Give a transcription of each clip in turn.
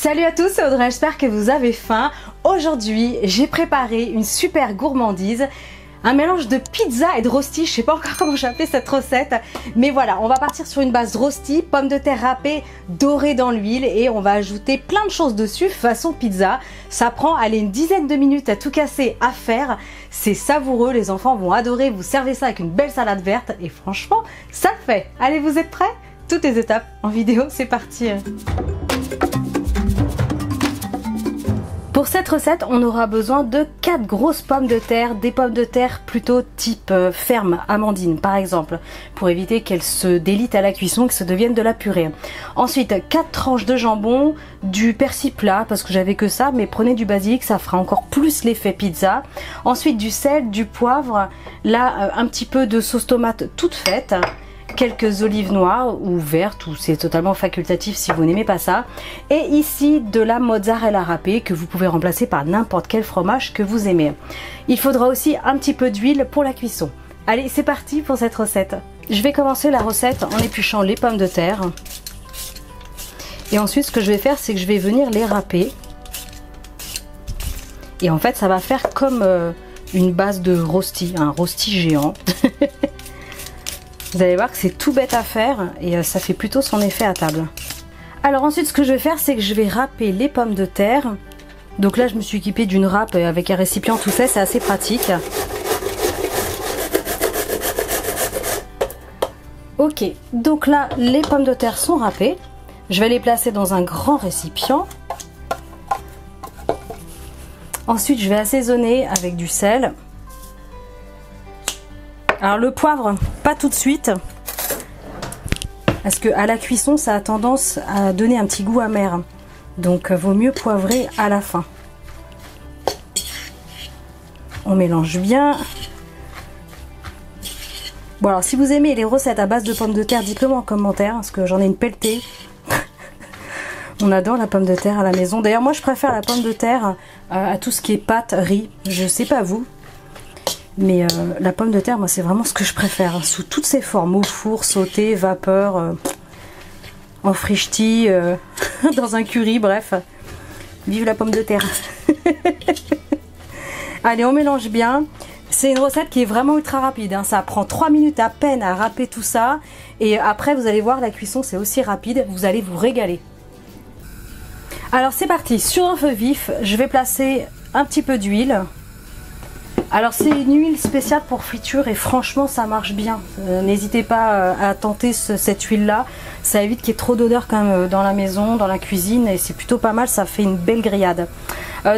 Salut à tous, c'est Audrey, j'espère que vous avez faim. Aujourd'hui, j'ai préparé une super gourmandise, un mélange de pizza et de rosti. Je sais pas encore comment j'ai appelé cette recette, mais voilà, on va partir sur une base rosti, pommes de terre râpées, dorées dans l'huile, et on va ajouter plein de choses dessus façon pizza. Ça prend, allez, une dizaine de minutes à tout casser à faire. C'est savoureux, les enfants vont adorer. Vous servez ça avec une belle salade verte et franchement, ça le fait. Allez, vous êtes prêts? Toutes les étapes en vidéo, c'est parti. Pour cette recette, on aura besoin de 4 grosses pommes de terre, des pommes de terre plutôt type ferme, amandine par exemple, pour éviter qu'elles se délitent à la cuisson, que ça devienne de la purée. Ensuite, 4 tranches de jambon, du persil plat, parce que j'avais que ça, mais prenez du basilic, ça fera encore plus l'effet pizza. Ensuite, du sel, du poivre, là un petit peu de sauce tomate toute faite. Quelques olives noires ou vertes, ou c'est totalement facultatif si vous n'aimez pas ça. Et ici de la mozzarella râpée que vous pouvez remplacer par n'importe quel fromage que vous aimez. Il faudra aussi un petit peu d'huile pour la cuisson. Allez, c'est parti pour cette recette. Je vais commencer la recette en épluchant les pommes de terre. Et ensuite ce que je vais faire, c'est que je vais venir les râper. Et en fait ça va faire comme une base de rosti, un rosti géant. Vous allez voir que c'est tout bête à faire et ça fait plutôt son effet à table. Alors ensuite ce que je vais faire, c'est que je vais râper les pommes de terre. Donc là je me suis équipée d'une râpe avec un récipient tout fait, c'est assez pratique. Ok, donc là les pommes de terre sont râpées. Je vais les placer dans un grand récipient. Ensuite je vais assaisonner avec du sel. Alors le poivre, pas tout de suite, parce que à la cuisson ça a tendance à donner un petit goût amer, donc vaut mieux poivrer à la fin. On mélange bien. Bon alors si vous aimez les recettes à base de pommes de terre, dites-le moi en commentaire, parce que j'en ai une pelletée. On adore la pomme de terre à la maison. D'ailleurs moi je préfère la pomme de terre à tout ce qui est pâte, riz, je sais pas vous. Mais la pomme de terre, moi c'est vraiment ce que je préfère, sous toutes ses formes, au four, sauté, vapeur, en frichti, dans un curry, bref. Vive la pomme de terre. Allez, on mélange bien. C'est une recette qui est vraiment ultra rapide, hein. Ça prend 3 minutes à peine à râper tout ça. Et après, vous allez voir, la cuisson c'est aussi rapide, vous allez vous régaler. Alors c'est parti, sur un feu vif, je vais placer un petit peu d'huile. Alors c'est une huile spéciale pour friture et franchement ça marche bien. N'hésitez pas à tenter cette huile là. Ça évite qu'il y ait trop d'odeur quand même dans la maison, dans la cuisine, et c'est plutôt pas mal, ça fait une belle grillade.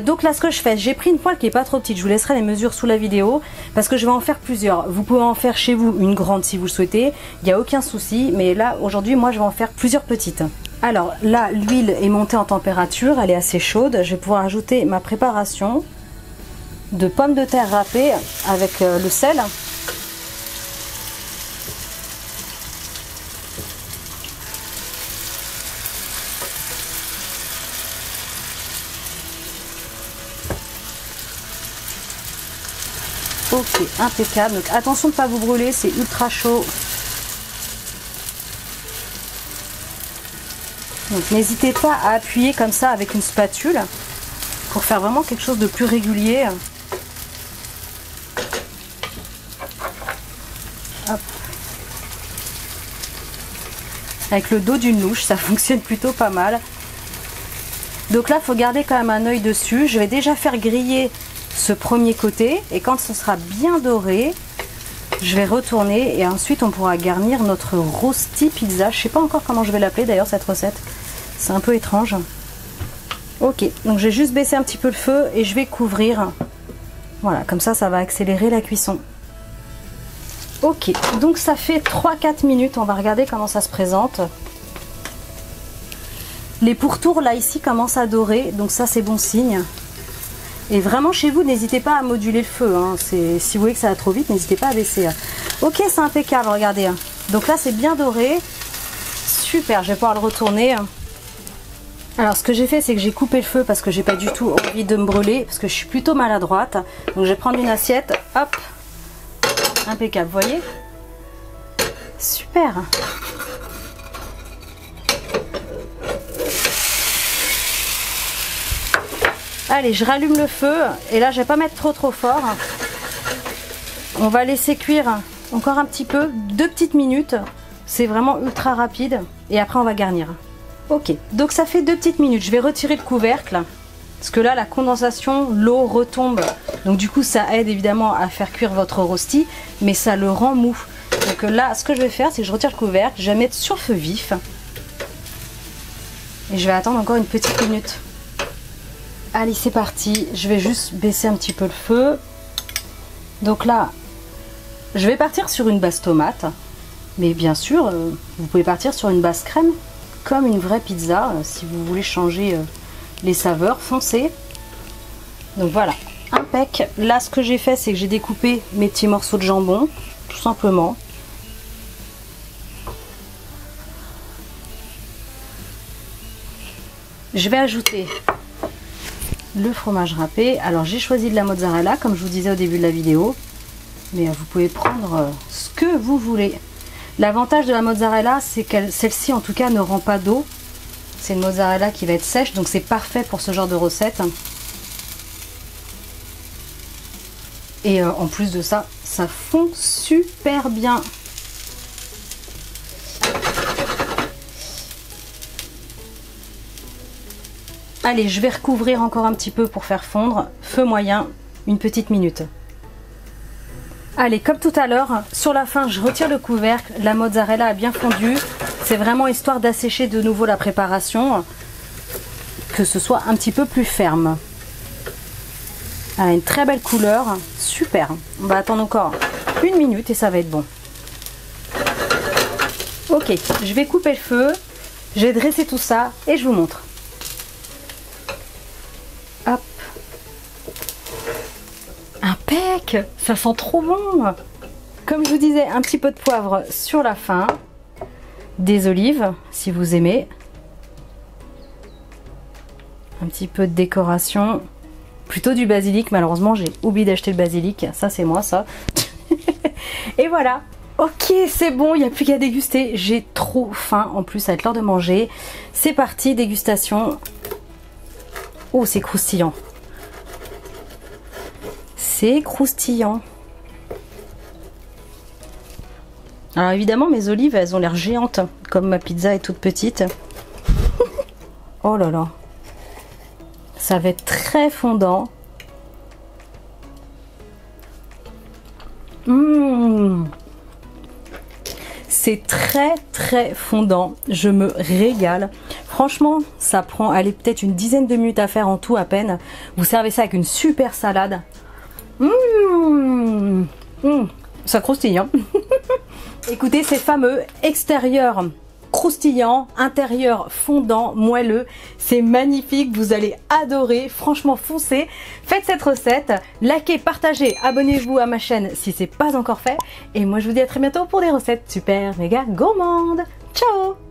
Donc là ce que je fais, j'ai pris une poêle qui est pas trop petite, je vous laisserai les mesures sous la vidéo parce que je vais en faire plusieurs. Vous pouvez en faire chez vous une grande si vous le souhaitez, il n'y a aucun souci, mais là aujourd'hui moi je vais en faire plusieurs petites. Alors là l'huile est montée en température, elle est assez chaude, je vais pouvoir ajouter ma préparation de pommes de terre râpées avec le sel. Ok, impeccable. Donc attention de ne pas vous brûler, c'est ultra chaud. Donc n'hésitez pas à appuyer comme ça avec une spatule pour faire vraiment quelque chose de plus régulier. Hop. Avec le dos d'une louche, ça fonctionne plutôt pas mal. Donc là, il faut garder quand même un œil dessus. Je vais déjà faire griller ce premier côté et quand ce sera bien doré, je vais retourner et ensuite on pourra garnir notre rosti pizza. Je sais pas encore comment je vais l'appeler d'ailleurs cette recette. C'est un peu étrange. Ok, donc j'ai juste baissé un petit peu le feu et je vais couvrir. Voilà, comme ça, ça va accélérer la cuisson. Ok, donc ça fait 3-4 minutes, on va regarder comment ça se présente. Les pourtours là ici commencent à dorer, donc ça c'est bon signe. Et vraiment chez vous, n'hésitez pas à moduler le feu, hein. Si vous voyez que ça va trop vite, n'hésitez pas à baisser. Ok, c'est impeccable, regardez. Donc là c'est bien doré. Super, je vais pouvoir le retourner. Alors ce que j'ai fait, c'est que j'ai coupé le feu parce que j'ai pas du tout envie de me brûler, parce que je suis plutôt maladroite. Donc je vais prendre une assiette, hop. Impeccable, vous voyez? Super. Allez, je rallume le feu et là je vais pas mettre trop fort. On va laisser cuire encore un petit peu, 2 petites minutes. C'est vraiment ultra rapide et après on va garnir. Ok, donc ça fait 2 petites minutes. Je vais retirer le couvercle parce que là la condensation, l'eau retombe. Donc du coup ça aide évidemment à faire cuire votre rosti, mais ça le rend mou. Donc là ce que je vais faire c'est que je retire le couvercle, je vais mettre sur feu vif et je vais attendre encore une petite minute. Allez, c'est parti, je vais juste baisser un petit peu le feu. Donc là je vais partir sur une base tomate, mais bien sûr vous pouvez partir sur une base crème comme une vraie pizza si vous voulez changer les saveurs, foncez. Donc voilà, impec. Là ce que j'ai fait c'est que j'ai découpé mes petits morceaux de jambon tout simplement. Je vais ajouter le fromage râpé. Alors j'ai choisi de la mozzarella comme je vous disais au début de la vidéo, mais vous pouvez prendre ce que vous voulez. L'avantage de la mozzarella c'est que celle-ci en tout cas ne rend pas d'eau. C'est une mozzarella qui va être sèche, donc c'est parfait pour ce genre de recette. Et en plus de ça, ça fond super bien. Allez, je vais recouvrir encore un petit peu pour faire fondre. Feu moyen, une petite minute. Allez, comme tout à l'heure, sur la fin, je retire le couvercle. La mozzarella a bien fondu. C'est vraiment histoire d'assécher de nouveau la préparation, que ce soit un petit peu plus ferme. Elle a une très belle couleur, super. On va attendre encore une minute et ça va être bon. Ok, je vais couper le feu, je vais dresser tout ça et je vous montre. Hop. Impec, ça sent trop bon. Comme je vous disais, un petit peu de poivre sur la fin, des olives si vous aimez, un petit peu de décoration, plutôt du basilic. Malheureusement j'ai oublié d'acheter le basilic, ça c'est moi ça. Et voilà, ok c'est bon, il n'y a plus qu'à déguster. J'ai trop faim, en plus ça va être l'heure de manger. C'est parti, dégustation. Oh c'est croustillant. C'est croustillant. Alors évidemment mes olives elles ont l'air géantes, comme ma pizza est toute petite. Oh là là. Ça va être très fondant. C'est très fondant. Je me régale. Franchement, ça prend, allez, peut-être une dizaine de minutes à faire en tout à peine. Vous servez ça avec une super salade. Ça croustille, hein. Écoutez, c'est fameux. Extérieur croustillant, intérieur fondant, moelleux. C'est magnifique, vous allez adorer. Franchement, foncez. Faites cette recette, likez, partagez, abonnez-vous à ma chaîne si c'est pas encore fait. Et moi, je vous dis à très bientôt pour des recettes super méga gourmandes. Ciao!